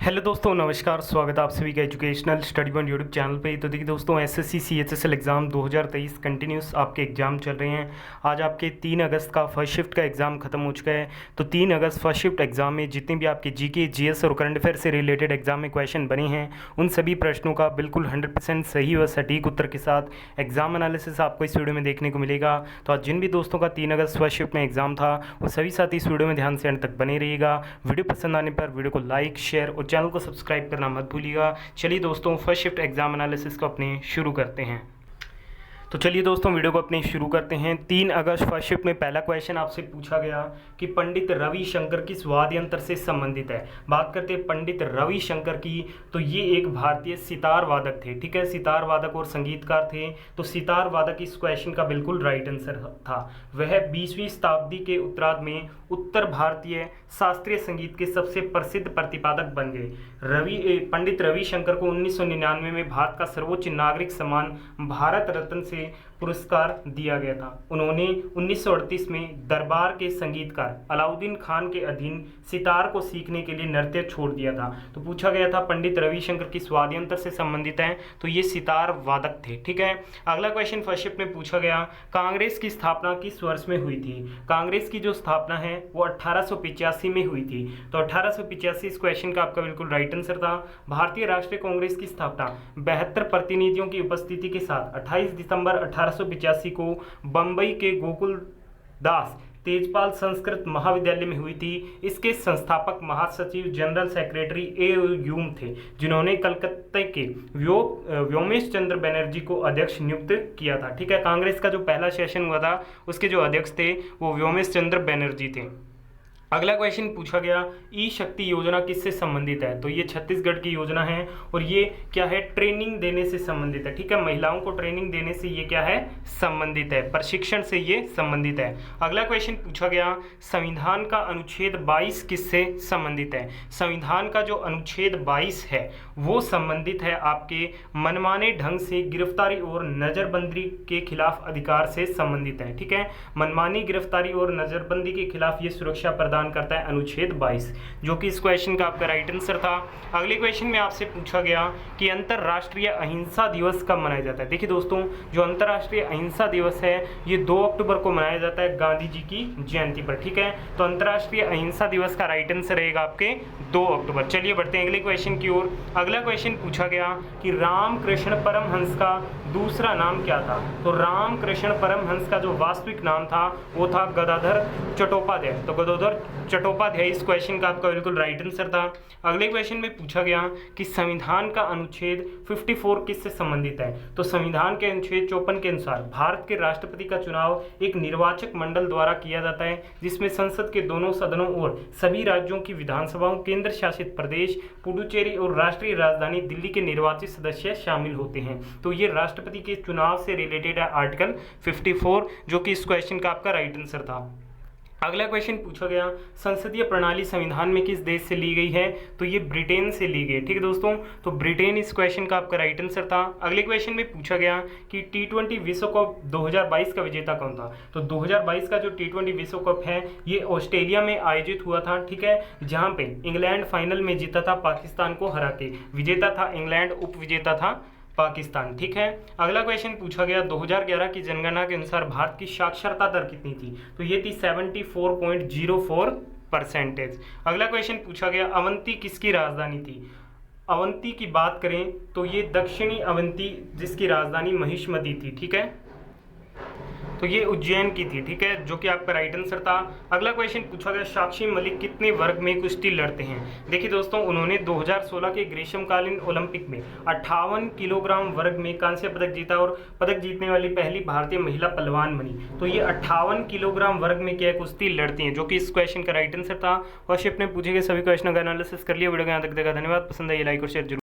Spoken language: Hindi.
हेलो दोस्तों, नमस्कार। स्वागत है आप सभी का educational study point YouTube channel पे। तो देखिए दोस्तों, एसएससी सीएचएसएल एग्ज़ाम 2023 कंटिन्यूस आपके एग्ज़ाम चल रहे हैं। आज आपके 3 अगस्त का फर्स्ट शिफ्ट का एग्ज़ाम खत्म हो चुका है। तो 3 अगस्त फर्स्ट शिफ्ट एग्ज़ाम में जितने भी आपके जीके, जीएस और करंट अफेयर से रिलेटेड एग्ज़ाम में क्वेश्चन बने हैं, उन सभी प्रश्नों का बिल्कुल 100% सही व सटीक उत्तर के साथ एग्ज़ाम एनालिसिस आपको इस वीडियो में देखने को मिलेगा। तो आज जिन भी दोस्तों का 3 अगस्त फर्स्ट शिफ्ट में एग्ज़ाम था, वो सभी साथी इस वीडियो में ध्यान से अंत तक बने रहिएगा। वीडियो पसंद आने पर वीडियो को लाइक, शेयर और चैनल को सब्सक्राइब करना मत भूलिएगा। चलिए दोस्तों, फर्स्ट शिफ्ट एग्जाम एनालिसिस को अपने शुरू करते हैं। तो चलिए दोस्तों, वीडियो को अपने शुरू करते हैं। 3 अगस्त फर्स्ट शिफ्ट में पहला क्वेश्चन आपसे पूछा गया कि पंडित रविशंकर किस वाद्य यंत्र से संबंधित है। बात करते हैं पंडित रविशंकर की, तो ये एक भारतीय सितार वादक थे। ठीक है, सितार वादक और संगीतकार थे। तो सितार वादक इस क्वेश्चन का बिल्कुल राइट आंसर था। वह 20वीं शताब्दी के उत्तरार्ध में उत्तर भारतीय शास्त्रीय संगीत के सबसे प्रसिद्ध प्रतिपादक बन गए। पंडित रविशंकर को 1999 में भारत का सर्वोच्च नागरिक सम्मान भारत रत्न से पुरस्कार दिया गया था। उन्होंने 1938 में दरबार के संगीतकार अलाउद्दीन खान के अधीन सितार को सीखने के लिए नृत्य छोड़ दिया था। तो पूछा गया था पंडित रविशंकर किस वाद्य यंत्र से संबंधित हैं, तो ये सितार वादक थे। ठीक है, अगला क्वेश्चन फर्स्ट शिफ्ट में पूछा गया, कांग्रेस की स्थापना किस वर्ष में हुई थी। कांग्रेस की जो स्थापना है वो 1885 में हुई थी। तो 1885 इस क्वेश्चन का आपका बिल्कुल राइट आंसर था। भारतीय राष्ट्रीय कांग्रेस की स्थापना 72 प्रतिनिधियों की उपस्थिति के साथ 28 दिसंबर 1885 को बंबई के गोकुल दास तेजपाल संस्कृत महाविद्यालय में हुई थी। इसके संस्थापक महासचिव जनरल सेक्रेटरी ए ह्यूम थे, जिन्होंने कलकत्ता के व्योमेश चंद्र बनर्जी को अध्यक्ष नियुक्त किया था। ठीक है, कांग्रेस का जो पहला सेशन हुआ था उसके जो अध्यक्ष थे वो व्योमेश चंद्र बनर्जी थे। अगला क्वेश्चन पूछा गया, ई शक्ति योजना किससे संबंधित है। तो ये छत्तीसगढ़ की योजना है और ये क्या है, ट्रेनिंग देने से संबंधित है। ठीक है, महिलाओं को ट्रेनिंग देने से ये क्या है, संबंधित है, प्रशिक्षण से ये संबंधित है। अगला क्वेश्चन पूछा गया, संविधान का अनुच्छेद 22 किससे संबंधित है। संविधान का जो अनुच्छेद 22 है वो संबंधित है आपके मनमाने ढंग से गिरफ्तारी और नजरबंदी के खिलाफ अधिकार से संबंधित है। ठीक है, मनमानी गिरफ्तारी और नजरबंदी के खिलाफ ये सुरक्षा प्रदान करता है अनुच्छेद 22, जो कि इस क्वेश्चन का आपका राइट आंसर था। अगले क्वेश्चन में आपसे पूछा गया कि अंतरराष्ट्रीय अहिंसा दिवस कब मनाया जाता है। देखिए दोस्तों, जो अंतरराष्ट्रीय अहिंसा दिवस है ये 2 अक्टूबर को मनाया जाता है, गांधी जी की जयंती पर। ठीक है, तो अंतरराष्ट्रीय अहिंसा दिवस का राइट आंसर रहेगा आपके 2 अक्टूबर। चलिए बढ़ते हैं अगले क्वेश्चन की ओर। अगला क्वेश्चन पूछा गया कि रामकृष्ण परमहंस का दूसरा नाम क्या था। तो रामकृष्ण परमहंस का जो वास्तविक नाम था वो था गदाधर चट्टोपाध्याय। तो गदाधर चट्टोपाध्याय इस क्वेश्चन का आपका बिल्कुल राइट आंसर था। अगले क्वेश्चन में पूछा गया कि संविधान का अनुच्छेद 54 किससे संबंधित है। तो संविधान के अनुच्छेद 54 के अनुसार भारत के राष्ट्रपति का चुनाव एक निर्वाचक मंडल द्वारा किया जाता है, जिसमें संसद के दोनों सदनों और सभी राज्यों की विधानसभाओं, केंद्र शासित प्रदेश पुडुचेरी और राष्ट्रीय राजधानी दिल्ली के निर्वाचित सदस्य शामिल होते हैं। तो ये राष्ट्रपति के चुनाव से रिलेटेड है आर्टिकल 54, जो कि इस क्वेश्चन का आपका राइट आंसर था। अगला क्वेश्चन पूछा गया, संसदीय प्रणाली संविधान में किस देश से ली गई है। तो ये ब्रिटेन से ली गई। ठीक है दोस्तों, तो ब्रिटेन इस क्वेश्चन का आपका राइट आंसर था। अगले क्वेश्चन में पूछा गया कि T20 विश्व कप 2022 का विजेता कौन था। तो 2022 का जो T20 विश्व कप है ये ऑस्ट्रेलिया में आयोजित हुआ था। ठीक है, जहाँ पे इंग्लैंड फाइनल में जीता था पाकिस्तान को हरा के। विजेता था इंग्लैंड, उप विजेता था पाकिस्तान। ठीक है, अगला क्वेश्चन पूछा गया, 2011 की जनगणना के अनुसार भारत की साक्षरता दर कितनी थी। तो ये थी 74.04%। अगला क्वेश्चन पूछा गया, अवंती किसकी राजधानी थी। अवंती की बात करें तो ये दक्षिणी अवंती, जिसकी राजधानी महिष्मती थी। ठीक है, तो ये उज्जैन की थी। ठीक है, जो कि आपका राइट आंसर था। अगला क्वेश्चन पूछा गया, साक्षी मलिक कितने वर्ग में कुश्ती लड़ते हैं। देखिए दोस्तों, उन्होंने 2016 के ग्रीष्मकालीन ओलंपिक में 58 किलोग्राम वर्ग में कांस्य पदक जीता और पदक जीतने वाली पहली भारतीय महिला पहलवान बनी। तो ये 58 किलोग्राम वर्ग में क्या कुश्ती लड़ती हैं, जो कि इस क्वेश्चन का राइट आंसर था। और शिफ्ट में पूछे गए सभी क्वेश्चनों का एनालिसिस कर लिया। वीडियो को यहाँ तक देखा, धन्यवाद। पसंद है लाइक और शेयर जरूर।